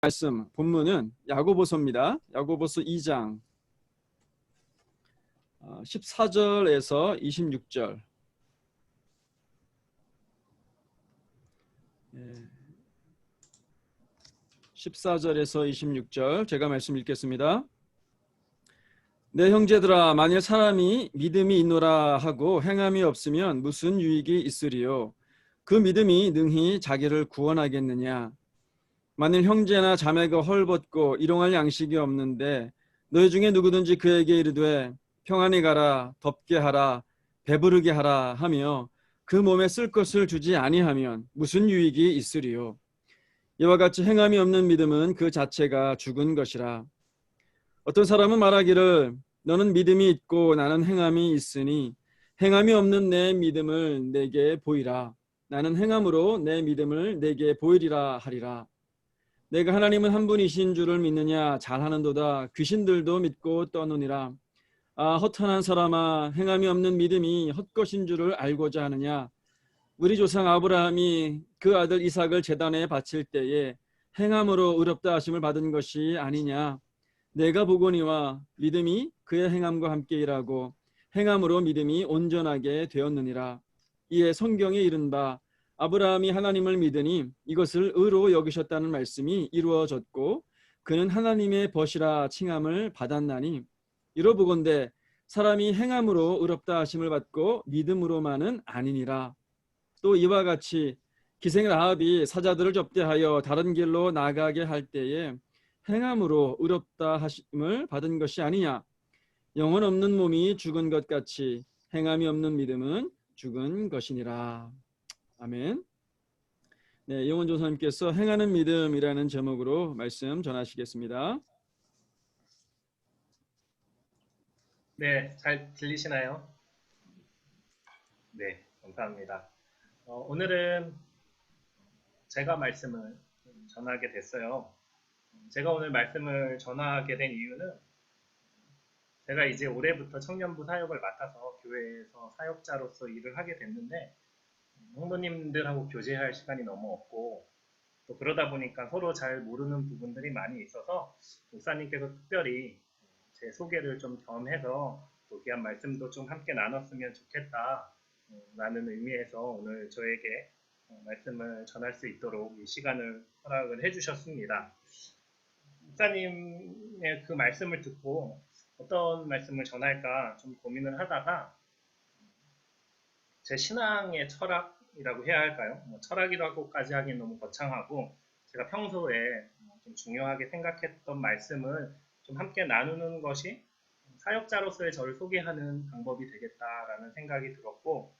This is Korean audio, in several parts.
말씀 본문은 야고보서입니다. 야고보서 2장 14절에서 26절. 14절에서 26절 제가 말씀 읽겠습니다. 내 형제들아, 만일 사람이 믿음이 있노라 하고 행함이 없으면 무슨 유익이 있으리요? 그 믿음이 능히 자기를 구원하겠느냐? 만일 형제나 자매가 헐벗고 일용할 양식이 없는데 너희 중에 누구든지 그에게 이르되 평안히 가라, 덥게 하라, 배부르게 하라 하며 그 몸에 쓸 것을 주지 아니하면 무슨 유익이 있으리요? 이와 같이 행함이 없는 믿음은 그 자체가 죽은 것이라. 어떤 사람은 말하기를 너는 믿음이 있고 나는 행함이 있으니 행함이 없는 내 믿음을 내게 보이라. 나는 행함으로 내 믿음을 내게 보이리라 하리라. 내가 하나님은 한 분이신 줄을 믿느냐? 잘하는도다. 귀신들도 믿고 떠느니라. 아, 허탄한 사람아, 행함이 없는 믿음이 헛것인 줄을 알고자 하느냐? 우리 조상 아브라함이 그 아들 이삭을 제단에 바칠 때에 행함으로 의롭다 하심을 받은 것이 아니냐? 내가 보거니와 믿음이 그의 행함과 함께 일하고 행함으로 믿음이 온전하게 되었느니라. 이에 성경에 이른바 아브라함이 하나님을 믿으니 이것을 의로 여기셨다는 말씀이 이루어졌고 그는 하나님의 벗이라 칭함을 받았나니, 이로보건대 사람이 행함으로 의롭다 하심을 받고 믿음으로만은 아니니라. 또 이와 같이 기생 라합이 사자들을 접대하여 다른 길로 나가게 할 때에 행함으로 의롭다 하심을 받은 것이 아니냐? 영혼 없는 몸이 죽은 것 같이 행함이 없는 믿음은 죽은 것이니라. 아멘. 네, 영원 조사님께서 행하는 믿음이라는 제목으로 말씀 전하시겠습니다. 네, 잘 들리시나요? 네, 감사합니다. 오늘은 제가 말씀을 전하게 됐어요. 제가 오늘 말씀을 전하게 된 이유는 제가 이제 올해부터 청년부 사역을 맡아서 교회에서 사역자로서 일을 하게 됐는데 성도님들하고 교제할 시간이 너무 없고 또 그러다 보니까 서로 잘 모르는 부분들이 많이 있어서 목사님께서 특별히 제 소개를 좀 겸해서 또 귀한 말씀도 좀 함께 나눴으면 좋겠다 라는 의미에서 오늘 저에게 말씀을 전할 수 있도록 이 시간을 허락을 해주셨습니다. 목사님의 그 말씀을 듣고 어떤 말씀을 전할까 좀 고민을 하다가 제 신앙의 철학이라고 해야 할까요? 철학이라고까지 하긴 너무 거창하고 제가 평소에 좀 중요하게 생각했던 말씀을 좀 함께 나누는 것이 사역자로서의 저를 소개하는 방법이 되겠다라는 생각이 들었고,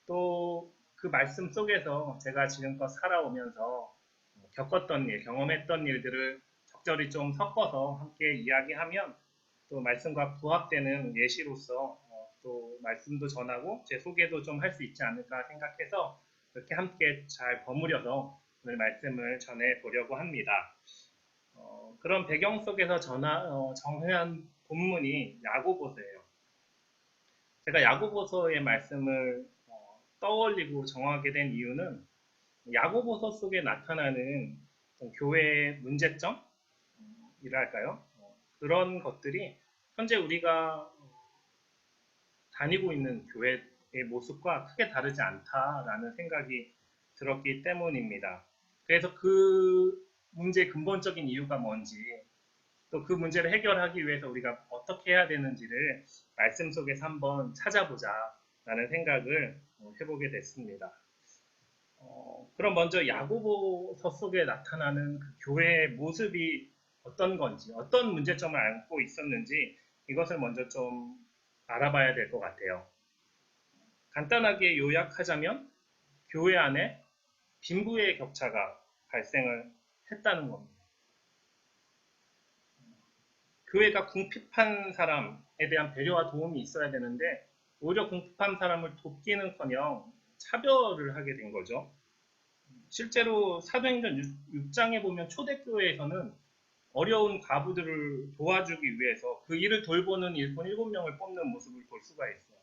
또 그 말씀 속에서 제가 지금껏 살아오면서 겪었던 일, 경험했던 일들을 적절히 좀 섞어서 함께 이야기하면 또 말씀과 부합되는 예시로서 또 말씀도 전하고 제 소개도 좀 할 수 있지 않을까 생각해서 이렇게 함께 잘 버무려서 오늘 말씀을 전해보려고 합니다. 그런 배경 속에서 정한 본문이 야고보서예요. 제가 야고보서의 말씀을 떠올리고 정하게 된 이유는 야고보서 속에 나타나는 교회의 문제점이랄까요? 그런 것들이 현재 우리가 다니고 있는 교회의 모습과 크게 다르지 않다라는 생각이 들었기 때문입니다. 그래서 그 문제의 근본적인 이유가 뭔지, 또 그 문제를 해결하기 위해서 우리가 어떻게 해야 되는지를 말씀 속에서 한번 찾아보자라는 생각을 해보게 됐습니다. 그럼 먼저 야고보서 속에 나타나는 그 교회의 모습이 어떤 건지, 어떤 문제점을 안고 있었는지 이것을 먼저 좀 알아봐야 될 것 같아요. 간단하게 요약하자면 교회 안에 빈부의 격차가 발생을 했다는 겁니다. 교회가 궁핍한 사람에 대한 배려와 도움이 있어야 되는데 오히려 궁핍한 사람을 돕기는커녕 차별을 하게 된 거죠. 실제로 사도행전 6장에 보면 초대교회에서는 어려운 과부들을 도와주기 위해서 그 일을 돌보는 일꾼 7명을 뽑는 모습을 볼 수가 있어요.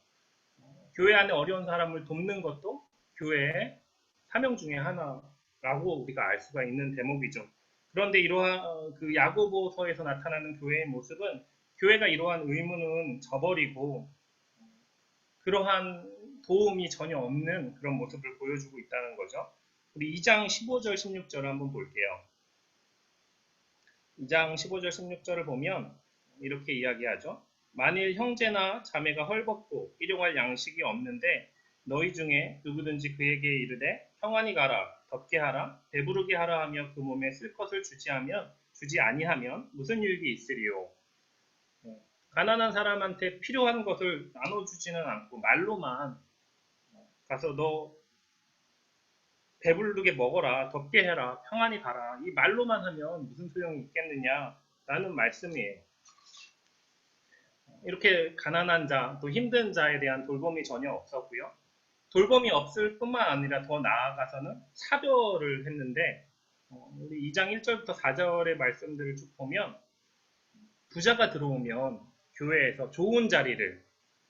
교회 안에 어려운 사람을 돕는 것도 교회의 사명 중에 하나라고 우리가 알 수가 있는 대목이죠. 그런데 이러한 그 야고보서에서 나타나는 교회의 모습은 교회가 이러한 의무는 저버리고 그러한 도움이 전혀 없는 그런 모습을 보여주고 있다는 거죠. 우리 2장 15절 16절을 한번 볼게요. 2장 15절 16절을 보면 이렇게 이야기하죠. 만일 형제나 자매가 헐벗고 일용할 양식이 없는데 너희 중에 누구든지 그에게 이르되 평안히 가라 덥게 하라 배부르게 하라 하며 그 몸에 쓸 것을 주지 아니하면 무슨 유익이 있으리요. 가난한 사람한테 필요한 것을 나눠주지는 않고 말로만 가서 너 배부르게 먹어라, 덥게 해라, 평안히 가라. 이 말로만 하면 무슨 소용이 있겠느냐라는 말씀이에요. 이렇게 가난한 자, 또 힘든 자에 대한 돌봄이 전혀 없었고요. 돌봄이 없을 뿐만 아니라 더 나아가서는 차별을 했는데 우리 2장 1절부터 4절의 말씀들을 쭉 보면 부자가 들어오면 교회에서 좋은 자리를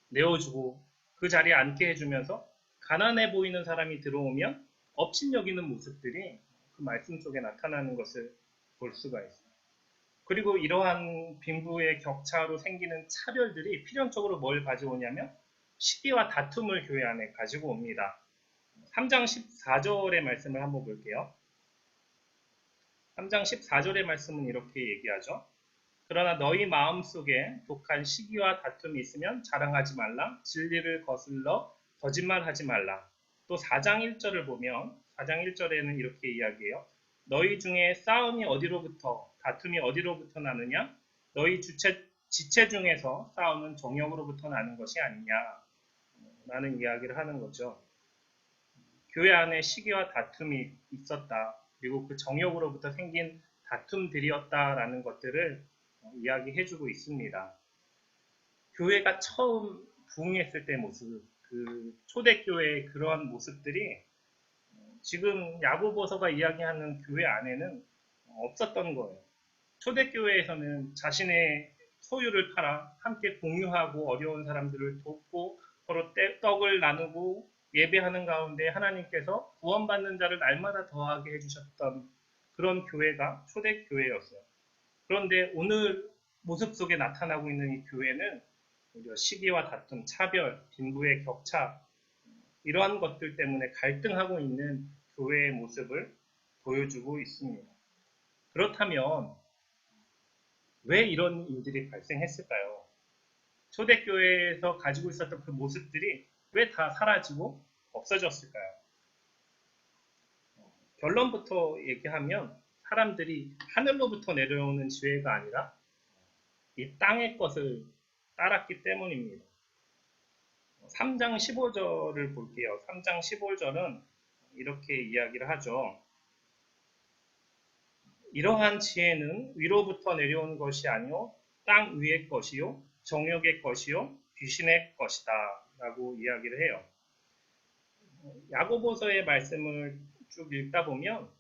내어주고 그 자리에 앉게 해주면서 가난해 보이는 사람이 들어오면 업신여기는 모습들이 그 말씀 속에 나타나는 것을 볼 수가 있어요. 그리고 이러한 빈부의 격차로 생기는 차별들이 필연적으로 뭘 가져오냐면 시기와 다툼을 교회 안에 가지고 옵니다. 3장 14절의 말씀을 한번 볼게요. 3장 14절의 말씀은 이렇게 얘기하죠. 그러나 너희 마음속에 독한 시기와 다툼이 있으면 자랑하지 말라. 진리를 거슬러 거짓말하지 말라. 또 4장 1절을 보면 4장 1절에는 이렇게 이야기해요. 너희 중에 싸움이 어디로부터 다툼이 어디로부터 나느냐? 너희 지체 중에서 싸움은 정욕으로부터 나는 것이 아니냐? 라는 이야기를 하는 거죠. 교회 안에 시기와 다툼이 있었다. 그리고 그 정욕으로부터 생긴 다툼들이었다라는 것들을 이야기해주고 있습니다. 교회가 처음 부흥했을 때 모습, 그 초대교회의 그러한 모습들이 지금 야고보서가 이야기하는 교회 안에는 없었던 거예요. 초대교회에서는 자신의 소유를 팔아 함께 공유하고 어려운 사람들을 돕고 서로 떡을 나누고 예배하는 가운데 하나님께서 구원받는 자를 날마다 더하게 해주셨던 그런 교회가 초대교회였어요. 그런데 오늘 모습 속에 나타나고 있는 이 교회는 오히려 시기와 다툼, 차별, 빈부의 격차 이러한 것들 때문에 갈등하고 있는 교회의 모습을 보여주고 있습니다. 그렇다면 왜 이런 일들이 발생했을까요? 초대교회에서 가지고 있었던 그 모습들이 왜 다 사라지고 없어졌을까요? 결론부터 얘기하면 사람들이 하늘로부터 내려오는 지혜가 아니라 이 땅의 것을 따랐기 때문입니다. 3장 15절을 볼게요. 3장 15절은 이렇게 이야기를 하죠. 이러한 지혜는 위로부터 내려온 것이 아니요 땅 위의 것이요 정욕의 것이요 귀신의 것이다 라고 이야기를 해요. 야고보서의 말씀을 쭉 읽다 보면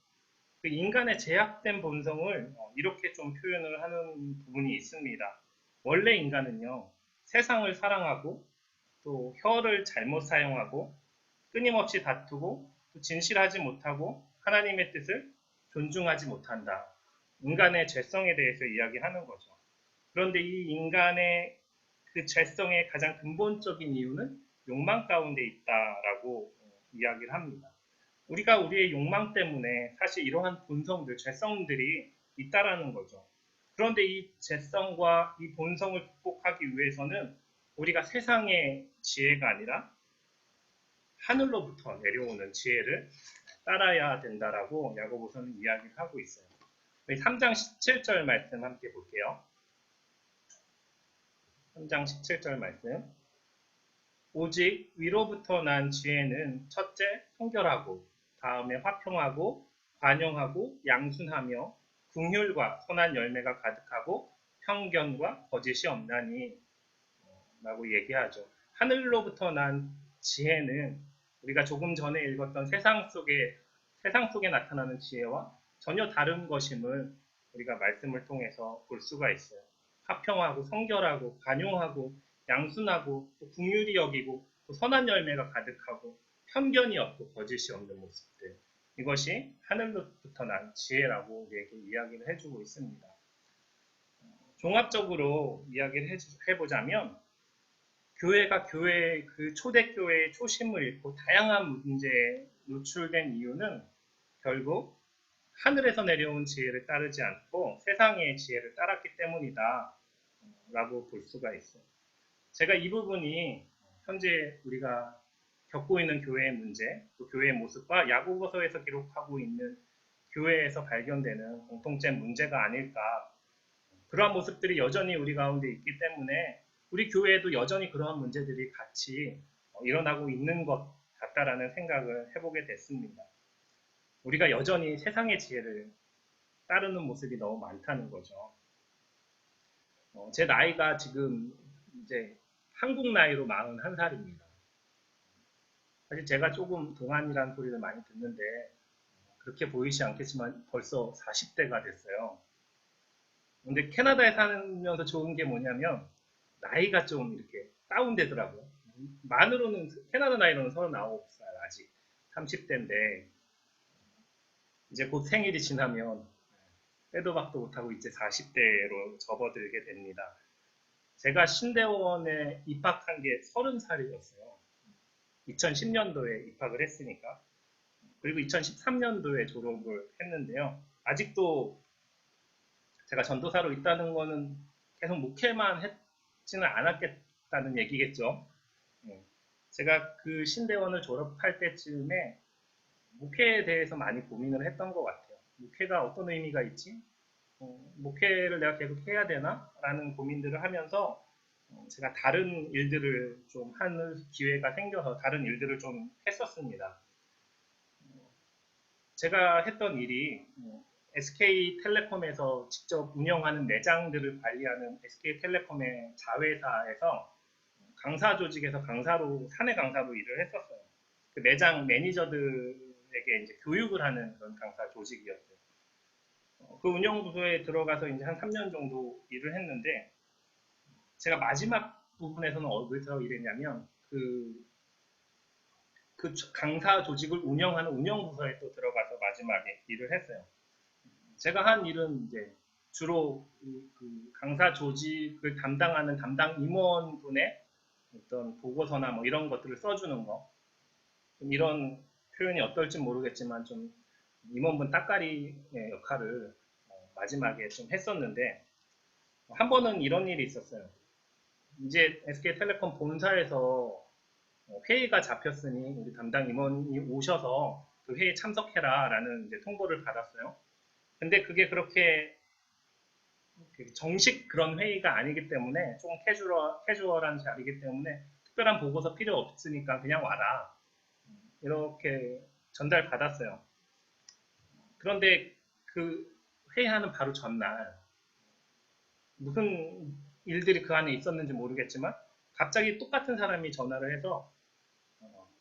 그 인간의 제약된 본성을 이렇게 좀 표현을 하는 부분이 있습니다. 원래 인간은요 세상을 사랑하고 또 혀를 잘못 사용하고 끊임없이 다투고 또 진실하지 못하고 하나님의 뜻을 존중하지 못한다. 인간의 죄성에 대해서 이야기하는 거죠. 그런데 이 인간의 그 죄성의 가장 근본적인 이유는 욕망 가운데 있다라고 이야기를 합니다. 우리가 우리의 욕망 때문에 사실 이러한 본성들, 죄성들이 있다라는 거죠. 그런데 이 죄성과 이 본성을 극복하기 위해서는 우리가 세상의 지혜가 아니라 하늘로부터 내려오는 지혜를 따라야 된다라고 야고보서는 이야기를 하고 있어요. 3장 17절 말씀 함께 볼게요. 3장 17절 말씀. 오직 위로부터 난 지혜는 첫째 통결하고 다음에 화평하고 관용하고 양순하며 긍휼과 선한 열매가 가득하고 편견과 거짓이 없나니 라고 얘기하죠. 하늘로부터 난 지혜는 우리가 조금 전에 읽었던 세상 속에 나타나는 지혜와 전혀 다른 것임을 우리가 말씀을 통해서 볼 수가 있어요. 화평하고 성결하고 관용하고 양순하고 또 긍휼히 여기고 또 선한 열매가 가득하고 편견이 없고 거짓이 없는 모습들. 이것이 하늘로부터 난 지혜라고 우리에게 이야기를 해주고 있습니다. 종합적으로 이야기를 해보자면 교회가 그 초대교회의 초심을 잃고 다양한 문제에 노출된 이유는 결국 하늘에서 내려온 지혜를 따르지 않고 세상의 지혜를 따랐기 때문이다 라고 볼 수가 있어요. 제가 이 부분이 현재 우리가 겪고 있는 교회의 문제, 또 교회의 모습과 야고보서에서 기록하고 있는 교회에서 발견되는 공통된 문제가 아닐까. 그러한 모습들이 여전히 우리 가운데 있기 때문에 우리 교회에도 여전히 그러한 문제들이 같이 일어나고 있는 것 같다라는 생각을 해보게 됐습니다. 우리가 여전히 세상의 지혜를 따르는 모습이 너무 많다는 거죠. 제 나이가 지금 이제 한국 나이로 41살입니다. 사실 제가 조금 동안이라는 소리를 많이 듣는데 그렇게 보이지 않겠지만 벌써 40대가 됐어요. 근데 캐나다에 살면서 좋은 게 뭐냐면 나이가 좀 이렇게 다운되더라고요. 만으로는 캐나다 나이로는 39살 아직 30대인데 이제 곧 생일이 지나면 빼도 박도 못하고 이제 40대로 접어들게 됩니다. 제가 신대원에 입학한 게 30살이었어요. 2010년도에 입학을 했으니까. 그리고 2013년도에 졸업을 했는데요. 아직도 제가 전도사로 있다는 거는 계속 목회만 했지는 않았겠다는 얘기겠죠. 제가 그 신대원을 졸업할 때쯤에 목회에 대해서 많이 고민을 했던 것 같아요. 목회가 어떤 의미가 있지? 목회를 내가 계속 해야 되나? 라는 고민들을 하면서 제가 다른 일들을 좀 하는 기회가 생겨서 다른 일들을 좀 했었습니다. 제가 했던 일이 SK텔레콤에서 직접 운영하는 매장들을 관리하는 SK텔레콤의 자회사에서 강사 조직에서 강사로 사내 강사로 일을 했었어요. 그 매장 매니저들에게 이제 교육을 하는 그런 강사 조직이었어요. 그 운영부서에 들어가서 이제 한 3년 정도 일을 했는데 제가 마지막 부분에서는 어디서 일했냐면 그 강사 조직을 운영하는 운영부서에 또 들어가서 마지막에 일을 했어요. 제가 한 일은 이제 주로 그 강사 조직을 담당하는 담당 임원분의 어떤 보고서나 뭐 이런 것들을 써주는 거. 좀 이런 표현이 어떨지 모르겠지만 좀 임원분 따까리의 역할을 마지막에 좀 했었는데 한 번은 이런 일이 있었어요. 이제 SK텔레콤 본사에서 회의가 잡혔으니 우리 담당 임원이 오셔서 그 회의에 참석해라 라는 이제 통보를 받았어요. 근데 그게 그렇게 정식 그런 회의가 아니기 때문에 조금 캐주얼한 자리이기 때문에 특별한 보고서 필요 없으니까 그냥 와라. 이렇게 전달 받았어요. 그런데 그 회의하는 바로 전날 무슨 일들이 그 안에 있었는지 모르겠지만 갑자기 똑같은 사람이 전화를 해서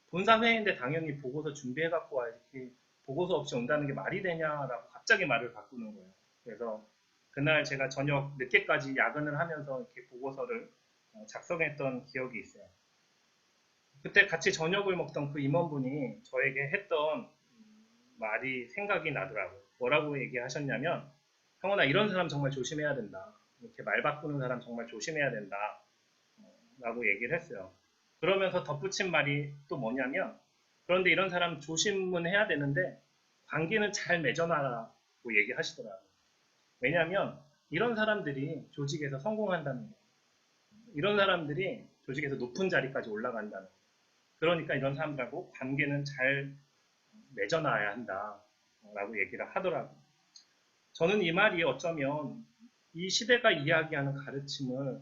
본사 회의인데 당연히 보고서 준비해 갖고 와야지 보고서 없이 온다는 게 말이 되냐라고 갑자기 말을 바꾸는 거예요. 그래서 그날 제가 저녁 늦게까지 야근을 하면서 이렇게 보고서를 작성했던 기억이 있어요. 그때 같이 저녁을 먹던 그 임원분이 저에게 했던 말이 생각이 나더라고요. 뭐라고 얘기하셨냐면 형원아 이런 사람 정말 조심해야 된다. 이렇게 말 바꾸는 사람 정말 조심해야 된다. 라고 얘기를 했어요. 그러면서 덧붙인 말이 또 뭐냐면 그런데 이런 사람 조심은 해야 되는데 관계는 잘 맺어놔라고 얘기하시더라고요. 왜냐하면 이런 사람들이 조직에서 성공한다는 거예요. 이런 사람들이 조직에서 높은 자리까지 올라간다는 거예요. 그러니까 이런 사람들하고 관계는 잘 맺어놔야 한다라고 얘기를 하더라고요. 저는 이 말이 어쩌면 이 시대가 이야기하는 가르침을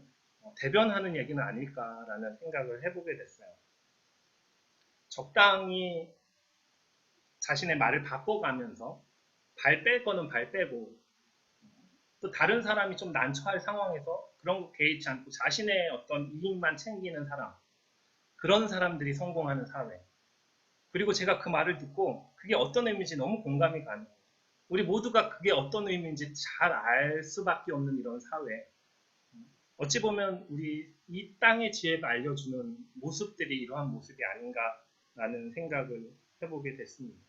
대변하는 얘기는 아닐까라는 생각을 해보게 됐어요. 적당히 자신의 말을 바꿔가면서 발 뺄 거는 발 빼고 또 다른 사람이 좀 난처할 상황에서 그런 거 개의치 않고 자신의 어떤 이익만 챙기는 사람 그런 사람들이 성공하는 사회. 그리고 제가 그 말을 듣고 그게 어떤 의미인지 너무 공감이 가는 거예요. 우리 모두가 그게 어떤 의미인지 잘 알 수밖에 없는 이런 사회. 어찌 보면 우리 이 땅의 지혜가 알려주는 모습들이 이러한 모습이 아닌가라는 생각을 해보게 됐습니다.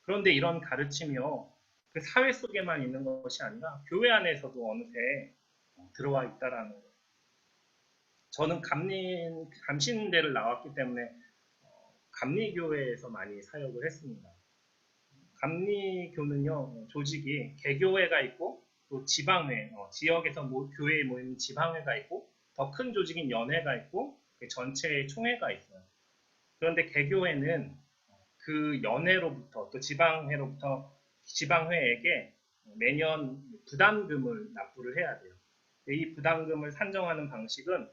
그런데 이런 가르침이요, 그 사회 속에만 있는 것이 아니라 교회 안에서도 어느새 들어와 있다라는 거예요. 저는 감신대를 나왔기 때문에 감리교회에서 많이 사역을 했습니다. 감리교는요, 조직이 개교회가 있고 또 지방회, 지역에서 교회에 모이는 지방회가 있고 더 큰 조직인 연회가 있고 그 전체의 총회가 있어요. 그런데 개교회는 그 연회로부터 또 지방회로부터 지방회에게 매년 부담금을 납부를 해야 돼요. 이 부담금을 산정하는 방식은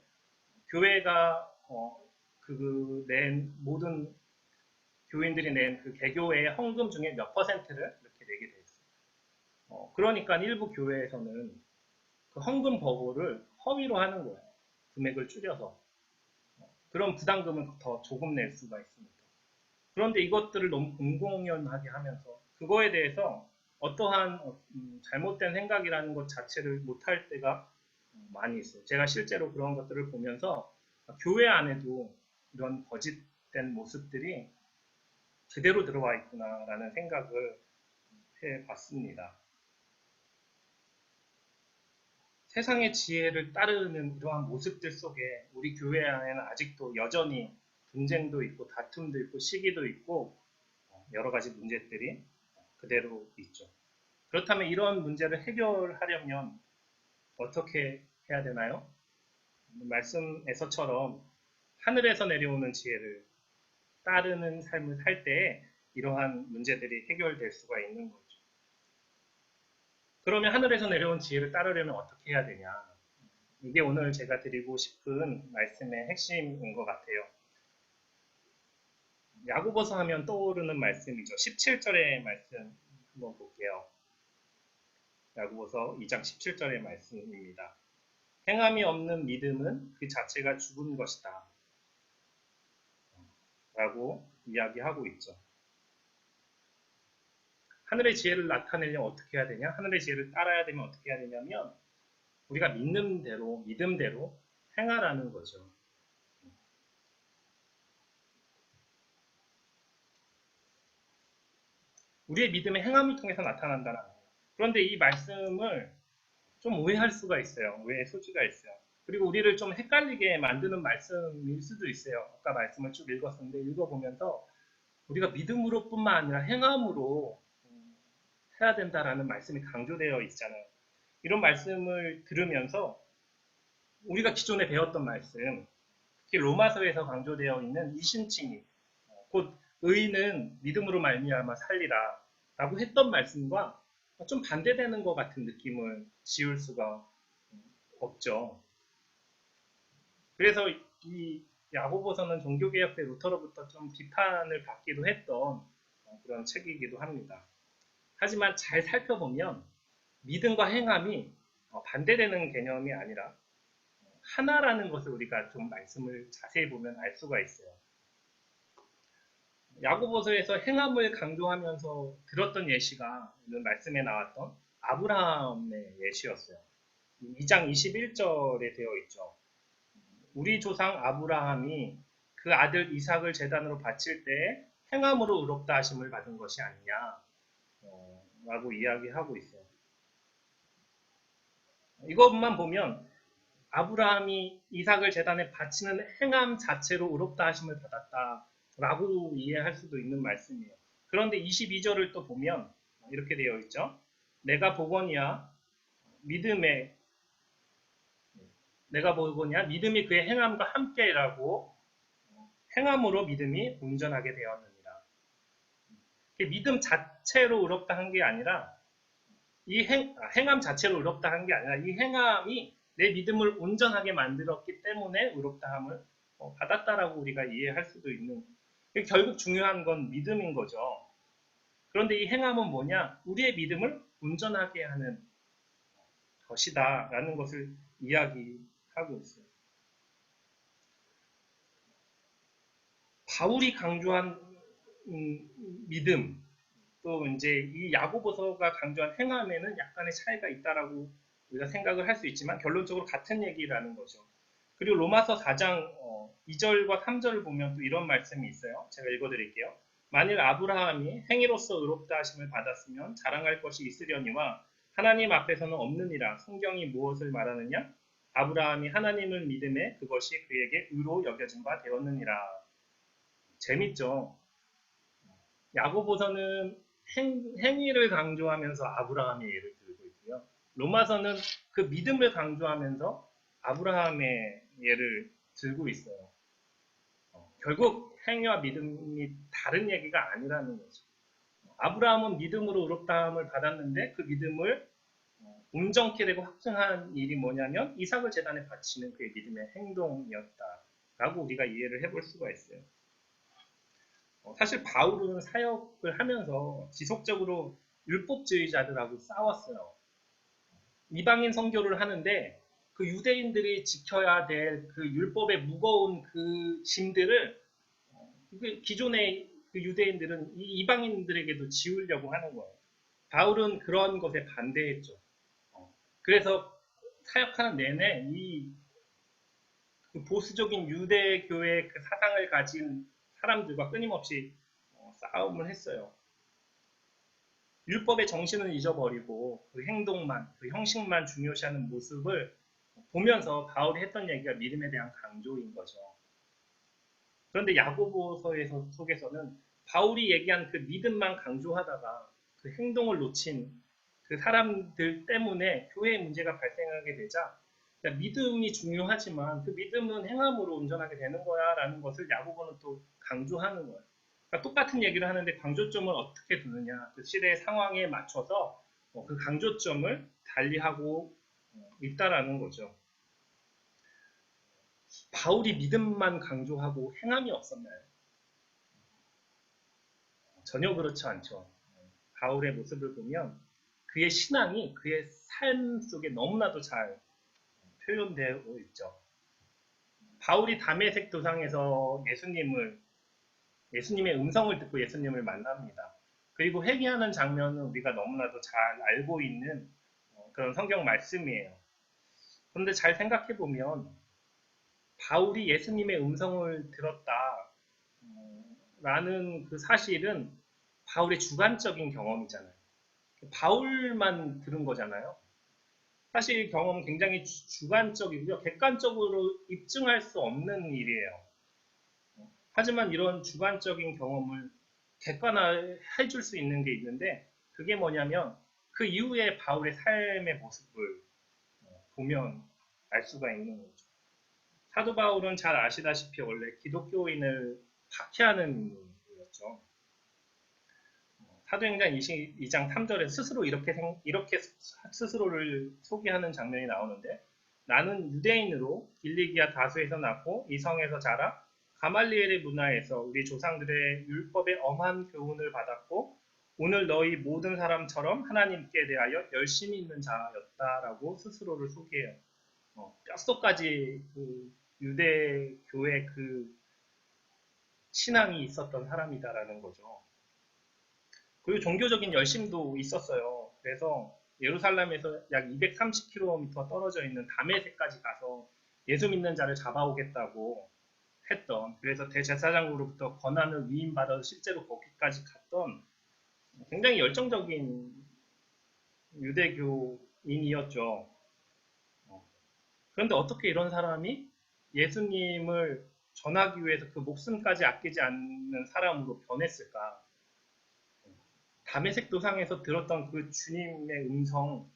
교회가 모든 교인들이 낸 그 개교회의 헌금 중에 몇 퍼센트를 이렇게 내게 돼 있어요. 그러니까 일부 교회에서는 그 헌금 버고를 허위로 하는 거예요. 금액을 줄여서. 그런 부담금을 더 조금 낼 수가 있습니다. 그런데 이것들을 너무 공공연하게 하면서 그거에 대해서 어떠한 잘못된 생각이라는 것 자체를 못할 때가 많이 있어요. 제가 실제로 그런 것들을 보면서 교회 안에도 이런 거짓된 모습들이 그대로 들어와 있구나라는 생각을 해봤습니다. 세상의 지혜를 따르는 이러한 모습들 속에 우리 교회 안에는 아직도 여전히 분쟁도 있고 다툼도 있고 시기도 있고 여러 가지 문제들이 그대로 있죠. 그렇다면 이런 문제를 해결하려면 어떻게 해야 되나요? 말씀에서처럼 하늘에서 내려오는 지혜를 따르는 삶을 살 때에 이러한 문제들이 해결될 수가 있는 거죠. 그러면 하늘에서 내려온 지혜를 따르려면 어떻게 해야 되냐? 이게 오늘 제가 드리고 싶은 말씀의 핵심인 것 같아요. 야고보서 하면 떠오르는 말씀이죠. 17절의 말씀 한번 볼게요. 야고보서 2장 17절의 말씀입니다. 행함이 없는 믿음은 그 자체가 죽은 것이다. 라고 이야기하고 있죠. 하늘의 지혜를 나타내려면 어떻게 해야 되냐? 하늘의 지혜를 따라야 되면 어떻게 해야 되냐면 우리가 믿음대로 행하라는 거죠. 우리의 믿음의 행함을 통해서 나타난다는 거예요. 그런데 이 말씀을 좀 오해할 수가 있어요. 오해의 소지가 있어요. 그리고 우리를 좀 헷갈리게 만드는 말씀일 수도 있어요. 아까 말씀을 쭉 읽었는데 읽어보면서 우리가 믿음으로뿐만 아니라 행함으로 해야 된다라는 말씀이 강조되어 있잖아요. 이런 말씀을 들으면서 우리가 기존에 배웠던 말씀, 특히 로마서에서 강조되어 있는 이신칭이 곧 의인은 믿음으로 말미암아 살리라 라고 했던 말씀과 좀 반대되는 것 같은 느낌을 지울 수가 없죠. 그래서 이 야고보서는 종교개혁 때 루터로부터 좀 비판을 받기도 했던 그런 책이기도 합니다. 하지만 잘 살펴보면 믿음과 행함이 반대되는 개념이 아니라 하나라는 것을 우리가 좀 말씀을 자세히 보면 알 수가 있어요. 야고보서에서 행함을 강조하면서 들었던 예시가 오늘 말씀에 나왔던 아브라함의 예시였어요. 2장 21절에 되어 있죠. 우리 조상 아브라함이 그 아들 이삭을 제단으로 바칠 때 행함으로 의롭다 하심을 받은 것이 아니냐 라고 이야기하고 있어요. 이것만 보면 아브라함이 이삭을 제단에 바치는 행함 자체로 의롭다 하심을 받았다라고 이해할 수도 있는 말씀이에요. 그런데 22절을 또 보면 이렇게 되어 있죠. 내가 보거니와 믿음이 그의 행함과 함께라고 행함으로 믿음이 온전하게 되었느니라. 믿음 자체로 의롭다 한 게 아니라 행함 자체로 의롭다 한 게 아니라 이 행함이 내 믿음을 온전하게 만들었기 때문에 의롭다함을 받았다라고 우리가 이해할 수도 있는 결국 중요한 건 믿음인 거죠. 그런데 이 행함은 뭐냐? 우리의 믿음을 온전하게 하는 것이다 라는 것을 이야기하고 있어요. 바울이 강조한 믿음 또 이제 이 야고보서가 강조한 행함에는 약간의 차이가 있다라고 우리가 생각을 할 수 있지만 결론적으로 같은 얘기라는 거죠. 그리고 로마서 4장 2절과 3절을 보면 또 이런 말씀이 있어요. 제가 읽어드릴게요. 만일 아브라함이 행위로서 의롭다 하심을 받았으면 자랑할 것이 있으려니와 하나님 앞에서는 없느니라. 성경이 무엇을 말하느냐? 아브라함이 하나님을 믿음에 그것이 그에게 의로 여겨진 바 되었느니라. 재밌죠? 야고보서는 행위를 강조하면서 아브라함의 예를 들고 있고요. 로마서는 그 믿음을 강조하면서 아브라함의 예를 들고 있어요. 결국 행위와 믿음이 다른 얘기가 아니라는 거죠. 아브라함은 믿음으로 의롭다함을 받았는데 그 믿음을 온전케 되고 확증한 일이 뭐냐면 이삭을 제단에 바치는 그의 믿음의 행동이었다라고 우리가 이해를 해볼 수가 있어요. 사실 바울은 사역을 하면서 지속적으로 율법주의자들하고 싸웠어요. 이방인 선교를 하는데 그 유대인들이 지켜야 될 그 율법의 무거운 그 짐들을 기존의 그 유대인들은 이 이방인들에게도 지우려고 하는 거예요. 바울은 그런 것에 반대했죠. 그래서 사역하는 내내 이 그 보수적인 유대교의 그 사상을 가진 사람들과 끊임없이 싸움을 했어요. 율법의 정신을 잊어버리고 그 행동만, 그 형식만 중요시하는 모습을 보면서 바울이 했던 얘기가 믿음에 대한 강조인 거죠. 그런데 야고보서에서 속에서는 바울이 얘기한 그 믿음만 강조하다가 그 행동을 놓친 그 사람들 때문에 교회에 문제가 발생하게 되자 믿음이 중요하지만 그 믿음은 행함으로 온전하게 되는 거야 라는 것을 야고보는 또 강조하는 거예요. 그러니까 똑같은 얘기를 하는데 강조점을 어떻게 두느냐 그 시대의 상황에 맞춰서 그 강조점을 달리하고 있다라는 거죠. 바울이 믿음만 강조하고 행함이 없었나요? 전혀 그렇지 않죠. 바울의 모습을 보면 그의 신앙이 그의 삶 속에 너무나도 잘 표현되고 있죠. 바울이 다메섹 도상에서 예수님의 음성을 듣고 예수님을 만납니다. 그리고 회개하는 장면은 우리가 너무나도 잘 알고 있는 그런 성경 말씀이에요. 그런데 잘 생각해 보면 바울이 예수님의 음성을 들었다 라는 그 사실은 바울의 주관적인 경험이잖아요. 바울만 들은 거잖아요. 사실 경험은 굉장히 주관적이고요. 객관적으로 입증할 수 없는 일이에요. 하지만 이런 주관적인 경험을 객관화해 줄 수 있는 게 있는데 그게 뭐냐면 그 이후에 바울의 삶의 모습을 보면 알 수가 있는 거죠. 사도 바울은 잘 아시다시피 원래 기독교인을 박해하는 인물이었죠. 사도행전 22장 3절에 스스로 이렇게 스스로를 소개하는 장면이 나오는데 나는 유대인으로 길리기아 다수에서 낳고 이성에서 자라 가말리엘의 문화에서 우리 조상들의 율법의 엄한 교훈을 받았고 오늘 너희 모든 사람처럼 하나님께 대하여 열심히 있는 자였다라고 스스로를 소개해요. 뼛속까지 그 유대교의 그 신앙이 있었던 사람이다라는 거죠. 그리고 종교적인 열심도 있었어요. 그래서 예루살렘에서 약 230km 떨어져 있는 다메섹까지 가서 예수 믿는 자를 잡아오겠다고 했던, 그래서 대제사장으로부터 권한을 위임받아서 실제로 거기까지 갔던 굉장히 열정적인 유대교인이었죠. 그런데 어떻게 이런 사람이 예수님을 전하기 위해서 그 목숨까지 아끼지 않는 사람으로 변했을까? 다메섹 도상에서 들었던 그 주님의 음성,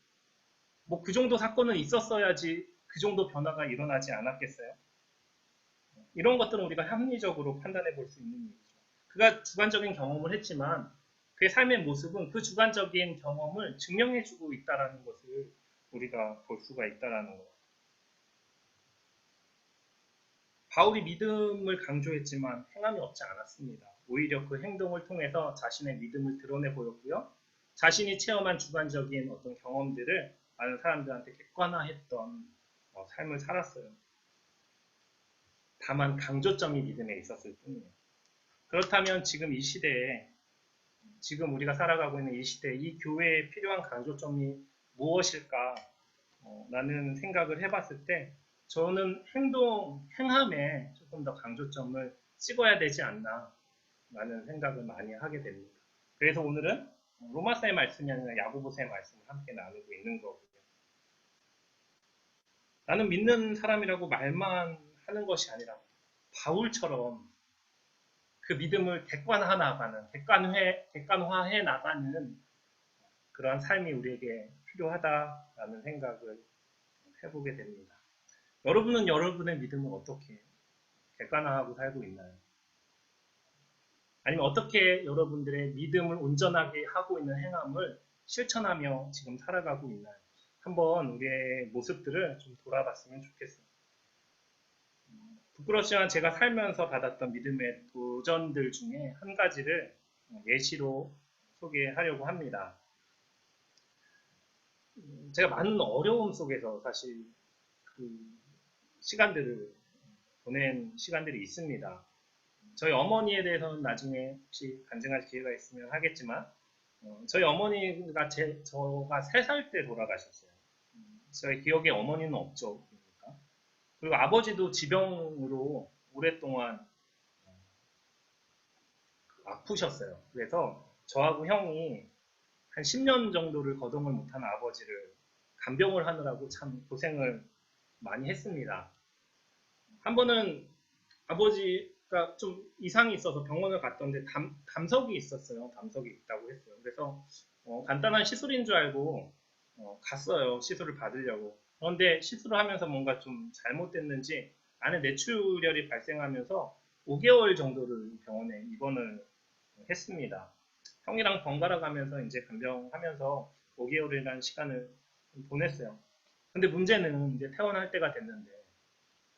뭐 그 정도 사건은 있었어야지 그 정도 변화가 일어나지 않았겠어요? 이런 것들은 우리가 합리적으로 판단해 볼 수 있는 일이죠. 그가 주관적인 경험을 했지만 그의 삶의 모습은 그 주관적인 경험을 증명해 주고 있다는 것을 우리가 볼 수가 있다는 거예요. 바울이 믿음을 강조했지만 행함이 없지 않았습니다. 오히려 그 행동을 통해서 자신의 믿음을 드러내 보였고요. 자신이 체험한 주관적인 어떤 경험들을 많은 사람들한테 객관화했던 삶을 살았어요. 다만 강조점이 믿음에 있었을 뿐이에요. 그렇다면 지금 이 시대에, 지금 우리가 살아가고 있는 이 시대에 이 교회에 필요한 강조점이 무엇일까? 라는 생각을 해봤을 때 저는 행함에 조금 더 강조점을 찍어야 되지 않나. 라는 생각을 많이 하게 됩니다. 그래서 오늘은 로마서의 말씀이 아니라 야고보서의 말씀을 함께 나누고 있는 거고요. 나는 믿는 사람이라고 말만 하는 것이 아니라 바울처럼 그 믿음을 객관화 나가는, 객관화해 나가는 그러한 삶이 우리에게 필요하다라는 생각을 해보게 됩니다. 여러분은 여러분의 믿음을 어떻게 객관화하고 살고 있나요? 아니면 어떻게 여러분들의 믿음을 온전하게 하고 있는 행함을 실천하며 지금 살아가고 있나요? 한번 우리의 모습들을 좀 돌아봤으면 좋겠어요. 부끄럽지만 제가 살면서 받았던 믿음의 도전들 중에 한 가지를 예시로 소개하려고 합니다. 제가 많은 어려움 속에서 사실 그 시간들을 보낸 시간들이 있습니다. 저희 어머니에 대해서는 나중에 혹시 간증할 기회가 있으면 하겠지만 저희 어머니가 저가 3살 때 돌아가셨어요. 저희 기억에 어머니는 없죠. 그러니까. 그리고 아버지도 지병으로 오랫동안 아프셨어요. 그래서 저하고 형이 한 10년 정도를 거동을 못한 아버지를 간병을 하느라고 참 고생을 많이 했습니다. 한 번은 아버지가 좀 이상이 있어서 병원을 갔던데 담석이 있었어요. 담석이 있다고 했어요. 그래서 간단한 시술인 줄 알고 갔어요. 시술을 받으려고. 그런데 시술을 하면서 뭔가 좀 잘못됐는지 안에 뇌출혈이 발생하면서 5개월 정도를 병원에 입원을 했습니다. 형이랑 번갈아 가면서 이제 간병하면서 5개월이라는 시간을 보냈어요. 근데 문제는 이제 퇴원할 때가 됐는데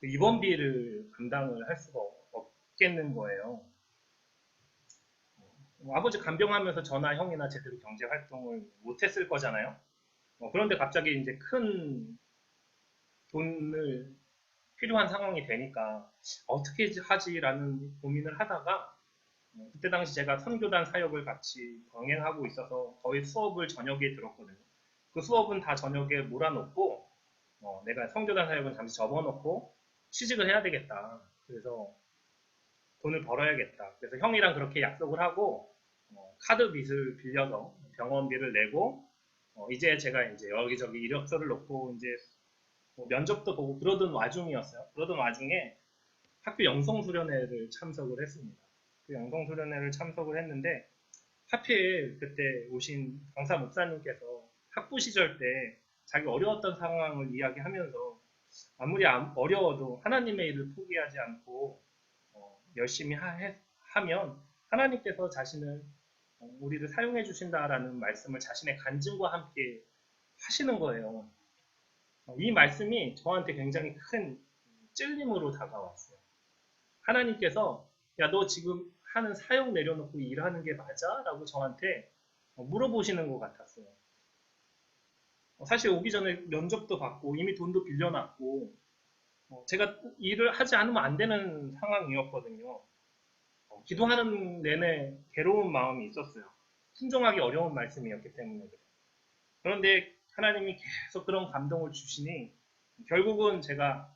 그 입원비를 감당을 할 수가 없겠는 거예요. 아버지 간병하면서 저나 형이나 제대로 경제 활동을 못했을 거잖아요. 그런데 갑자기 이제 큰 돈을 필요한 상황이 되니까 어떻게 하지라는 고민을 하다가 그때 당시 제가 선교단 사역을 같이 병행하고 있어서 거의 수업을 저녁에 들었거든요. 그 수업은 다 저녁에 몰아놓고 내가 선교단 사역은 잠시 접어놓고 취직을 해야 되겠다. 그래서 돈을 벌어야겠다. 그래서 형이랑 그렇게 약속을 하고 카드 빚을 빌려서 병원비를 내고 이제 제가 이제 여기저기 이력서를 넣고 이제 뭐 면접도 보고 그러던 와중이었어요. 그러던 와중에 학교 영성수련회를 참석을 했습니다. 그 영성수련회를 참석을 했는데 하필 그때 오신 강사 목사님께서 학부 시절 때 자기 어려웠던 상황을 이야기하면서 아무리 어려워도 하나님의 일을 포기하지 않고 열심히 하면 하나님께서 자신을 우리를 사용해 주신다라는 말씀을 자신의 간증과 함께 하시는 거예요. 이 말씀이 저한테 굉장히 큰 찔림으로 다가왔어요. 하나님께서 야, 너 지금 하는 사역 내려놓고 일하는 게 맞아? 라고 저한테 물어보시는 것 같았어요. 사실 오기 전에 면접도 받고 이미 돈도 빌려놨고 제가 일을 하지 않으면 안 되는 상황이었거든요. 기도하는 내내 괴로운 마음이 있었어요. 순종하기 어려운 말씀이었기 때문에 그래요. 그런데 하나님이 계속 그런 감동을 주시니 결국은 제가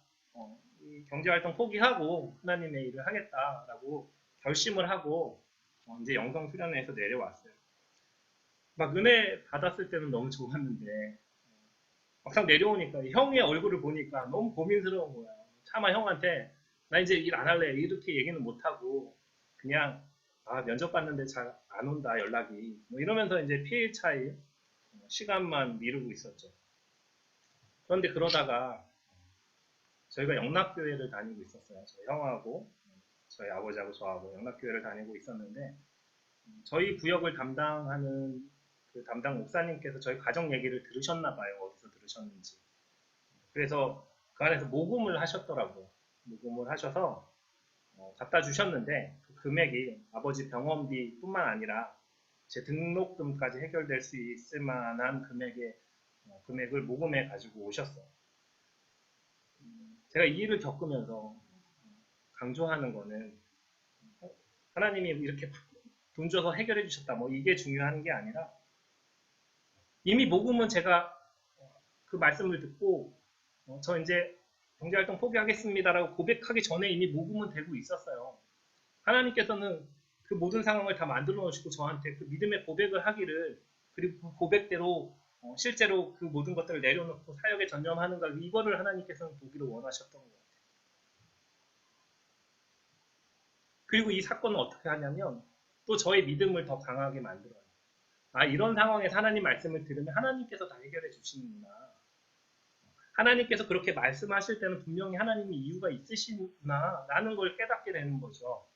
경제활동 포기하고 하나님의 일을 하겠다라고 결심을 하고 이제 영성 수련회에서 내려왔어요. 막 은혜 받았을 때는 너무 좋았는데 막상 내려오니까 형의 얼굴을 보니까 너무 고민스러운 거야. 차마 형한테 나 이제 일 안 할래 이렇게 얘기는 못하고 그냥 면접 봤는데 잘 안 온다 연락이 뭐 이러면서 이제 PHI 시간만 미루고 있었죠. 그런데 그러다가 저희가 영락교회를 다니고 있었어요. 저희 형하고 저희 아버지하고 저하고 영락교회를 다니고 있었는데 저희 구역을 담당하는 그 담당 목사님께서 저희 가정 얘기를 들으셨나 봐요. 어디서 들으셨는지. 그래서 그 안에서 모금을 하셨더라고요. 모금을 하셔서 갖다 주셨는데 그 금액이 아버지 병원비뿐만 아니라 제 등록금까지 해결될 수 있을 만한 금액을 모금해 가지고 오셨어요. 제가 이 일을 겪으면서 강조하는 거는 하나님이 이렇게 돈 줘서 해결해 주셨다 뭐 이게 중요한 게 아니라 이미 모금은 제가 그 말씀을 듣고 저 이제 경제활동 포기하겠습니다라고 고백하기 전에 이미 모금은 되고 있었어요. 하나님께서는 그 모든 상황을 다 만들어 놓으시고 저한테 그 믿음의 고백을 하기를, 그리고 그 고백대로 실제로 그 모든 것들을 내려놓고 사역에 전념하는가, 이거를 하나님께서는 보기를 원하셨던 거예요. 그리고 이 사건은 어떻게 하냐면 또 저의 믿음을 더 강하게 만들어요. 아, 이런 상황에서 하나님 말씀을 들으면 하나님께서 다 해결해 주시는구나. 하나님께서 그렇게 말씀하실 때는 분명히 하나님이 이유가 있으시구나 라는 걸 깨닫게 되는 거죠.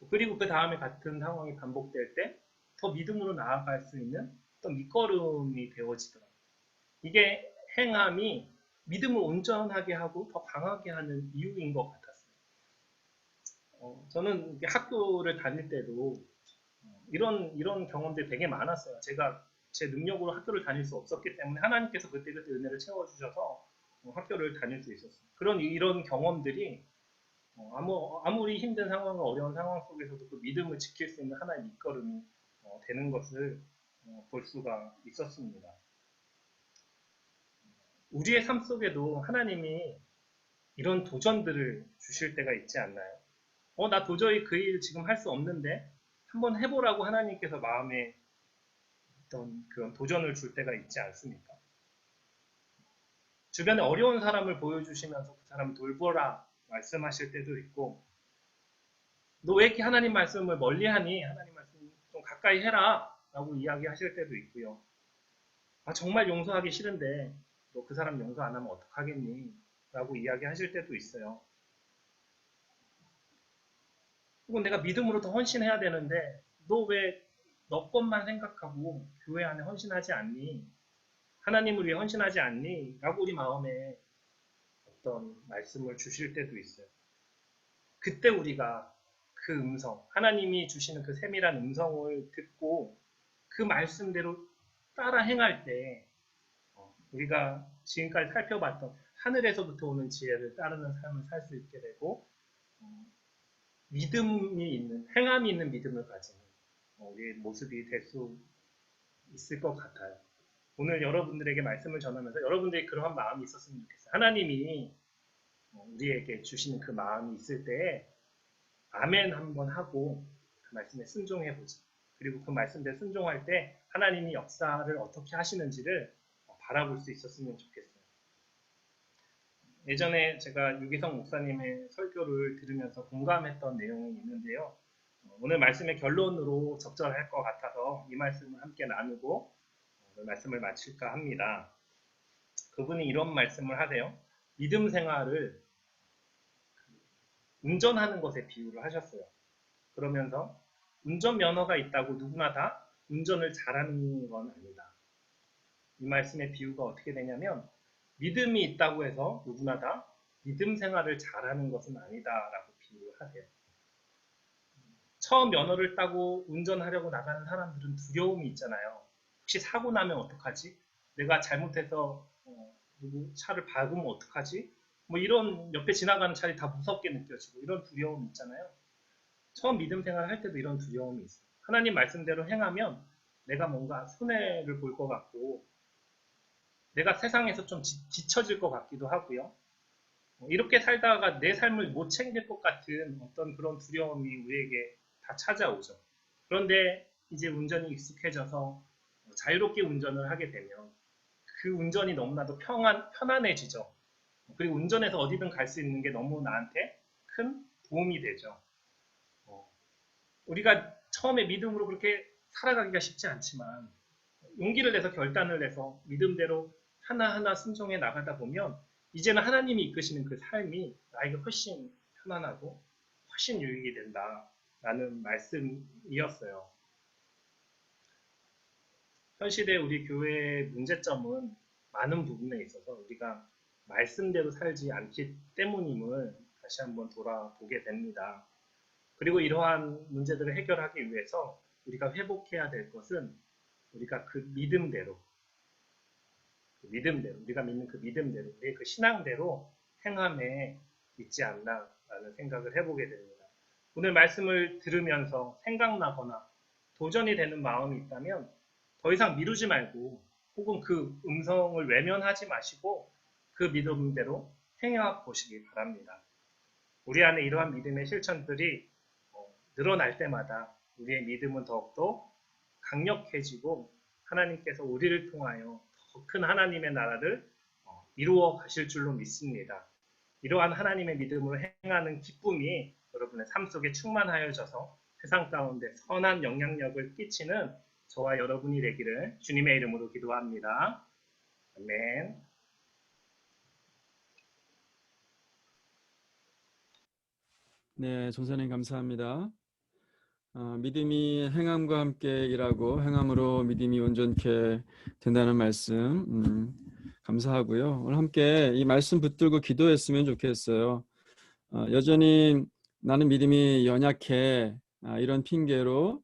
그리고 그 다음에 같은 상황이 반복될 때 더 믿음으로 나아갈 수 있는 어떤 밑거름이 되어지더라고요. 이게 행함이 믿음을 온전하게 하고 더 강하게 하는 이유인 것 같았어요. 저는 학교를 다닐 때도 이런 경험들이 되게 많았어요. 제가 제 능력으로 학교를 다닐 수 없었기 때문에 하나님께서 그때그때 은혜를 채워주셔서 학교를 다닐 수 있었어요. 이런 경험들이 아무리 힘든 상황과 어려운 상황 속에서도 그 믿음을 지킬 수 있는 하나의 밑거름이 되는 것을 볼 수가 있었습니다. 우리의 삶 속에도 하나님이 이런 도전들을 주실 때가 있지 않나요? 나 도저히 그 일 지금 할 수 없는데 한번 해보라고 하나님께서 마음에 어떤 그런 도전을 줄 때가 있지 않습니까? 주변에 어려운 사람을 보여주시면서 그 사람을 돌보라 말씀하실 때도 있고, 너 왜 이렇게 하나님 말씀을 멀리하니? 하나님 말씀 좀 가까이 해라 라고 이야기하실 때도 있고요. 아, 정말 용서하기 싫은데 너 그 사람 용서 안 하면 어떡하겠니? 라고 이야기하실 때도 있어요. 혹은 내가 믿음으로 더 헌신해야 되는데 너 왜 너 것만 생각하고 교회 안에 헌신하지 않니? 하나님을 위해 헌신하지 않니? 라고 우리 마음에 어떤 말씀을 주실 때도 있어요. 그때 우리가 그 음성, 하나님이 주시는 그 세밀한 음성을 듣고 그 말씀대로 따라 행할 때 우리가 지금까지 살펴봤던 하늘에서부터 오는 지혜를 따르는 삶을 살 수 있게 되고 믿음이 있는, 행함이 있는 믿음을 가지는 우리의 모습이 될 수 있을 것 같아요. 오늘 여러분들에게 말씀을 전하면서 여러분들이 그러한 마음이 있었으면 좋겠어요. 하나님이 우리에게 주시는 그 마음이 있을 때 아멘 한번 하고 그 말씀에 순종해보자. 그리고 그 말씀대로 순종할 때 하나님이 역사를 어떻게 하시는지를 바라볼 수 있었으면 좋겠어요. 예전에 제가 유기성 목사님의 설교를 들으면서 공감했던 내용이 있는데요. 오늘 말씀의 결론으로 적절할 것 같아서 이 말씀을 함께 나누고 오늘 말씀을 마칠까 합니다. 그분이 이런 말씀을 하세요. 믿음 생활을 운전하는 것에 비유를 하셨어요. 그러면서 운전면허가 있다고 누구나 다 운전을 잘하는 건 아니다. 이 말씀의 비유가 어떻게 되냐면 믿음이 있다고 해서 누구나 다 믿음 생활을 잘하는 것은 아니다라고 비유를 하세요. 처음 면허를 따고 운전하려고 나가는 사람들은 두려움이 있잖아요. 혹시 사고 나면 어떡하지? 내가 잘못해서 누구 차를 밟으면 어떡하지? 뭐 이런 옆에 지나가는 차들이 다 무섭게 느껴지고 이런 두려움이 있잖아요. 처음 믿음 생활을 할 때도 이런 두려움이 있어요. 하나님 말씀대로 행하면 내가 뭔가 손해를 볼 것 같고 내가 세상에서 좀 뒤처질 것 같기도 하고요. 이렇게 살다가 내 삶을 못 챙길 것 같은 어떤 그런 두려움이 우리에게 다 찾아오죠. 그런데 이제 운전이 익숙해져서 자유롭게 운전을 하게 되면 그 운전이 너무나도 편안해지죠. 그리고 운전해서 어디든 갈 수 있는 게 너무 나한테 큰 도움이 되죠. 우리가 처음에 믿음으로 그렇게 살아가기가 쉽지 않지만 용기를 내서 결단을 내서 믿음대로 하나하나 순종해 나가다 보면 이제는 하나님이 이끄시는 그 삶이 나에게 훨씬 편안하고 훨씬 유익이 된다라는 말씀이었어요. 현 시대 우리 교회의 문제점은 많은 부분에 있어서 우리가 말씀대로 살지 않기 때문임을 다시 한번 돌아보게 됩니다. 그리고 이러한 문제들을 해결하기 위해서 우리가 회복해야 될 것은 우리가 그 믿음대로, 우리가 믿는 그 믿음대로, 우리의 그 신앙대로 행함에 있지 않나라는 생각을 해보게 됩니다. 오늘 말씀을 들으면서 생각나거나 도전이 되는 마음이 있다면 더 이상 미루지 말고 혹은 그 음성을 외면하지 마시고 그 믿음대로 행해 보시기 바랍니다. 우리 안에 이러한 믿음의 실천들이 늘어날 때마다 우리의 믿음은 더욱더 강력해지고 하나님께서 우리를 통하여 더 큰 하나님의 나라를 이루어 가실 줄로 믿습니다. 이러한 하나님의 믿음으로 행하는 기쁨이 여러분의 삶 속에 충만하여져서 세상 가운데 선한 영향력을 끼치는 저와 여러분이 되기를 주님의 이름으로 기도합니다. 아멘. 네, 전사님 감사합니다. 믿음이 행함과 함께 일하고 행함으로 믿음이 온전케 된다는 말씀 감사하고요. 오늘 함께 이 말씀 붙들고 기도했으면 좋겠어요. 여전히 나는 믿음이 연약해 이런 핑계로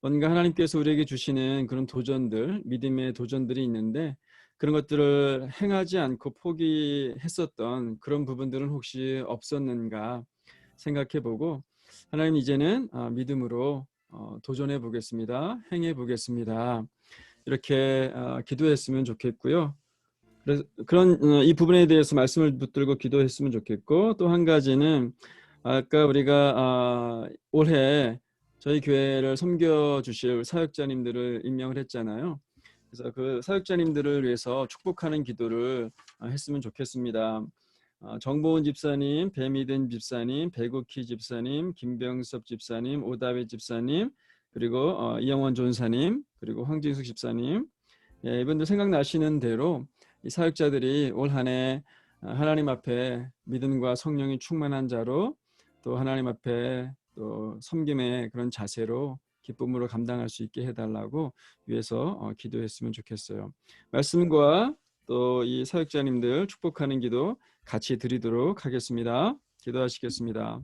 뭔가 하나님께서 우리에게 주시는 그런 도전들, 믿음의 도전들이 있는데 그런 것들을 행하지 않고 포기했었던 그런 부분들은 혹시 없었는가 생각해보고 하나님 이제는 믿음으로 도전해 보겠습니다. 행해 보겠습니다. 이렇게 기도했으면 좋겠고요. 그래서 그런 이 부분에 대해서 말씀을 붙들고 기도했으면 좋겠고 또 한 가지는 아까 우리가 올해 저희 교회를 섬겨주실 사역자님들을 임명을 했잖아요. 그래서 그 사역자님들을 위해서 축복하는 기도를 했으면 좋겠습니다. 정보은 집사님, 배미든 집사님, 배국희 집사님, 김병섭 집사님, 오다윗 집사님, 그리고 이영원 전사님, 그리고 황진숙 집사님, 예, 이분들 생각나시는 대로 이 사역자들이 올 한 해 하나님 앞에 믿음과 성령이 충만한 자로 또 하나님 앞에 또 섬김의 그런 자세로 기쁨으로 감당할 수 있게 해달라고 위해서 기도했으면 좋겠어요. 말씀과 또 이 사역자님들 축복하는 기도 같이 드리도록 하겠습니다. 기도하시겠습니다.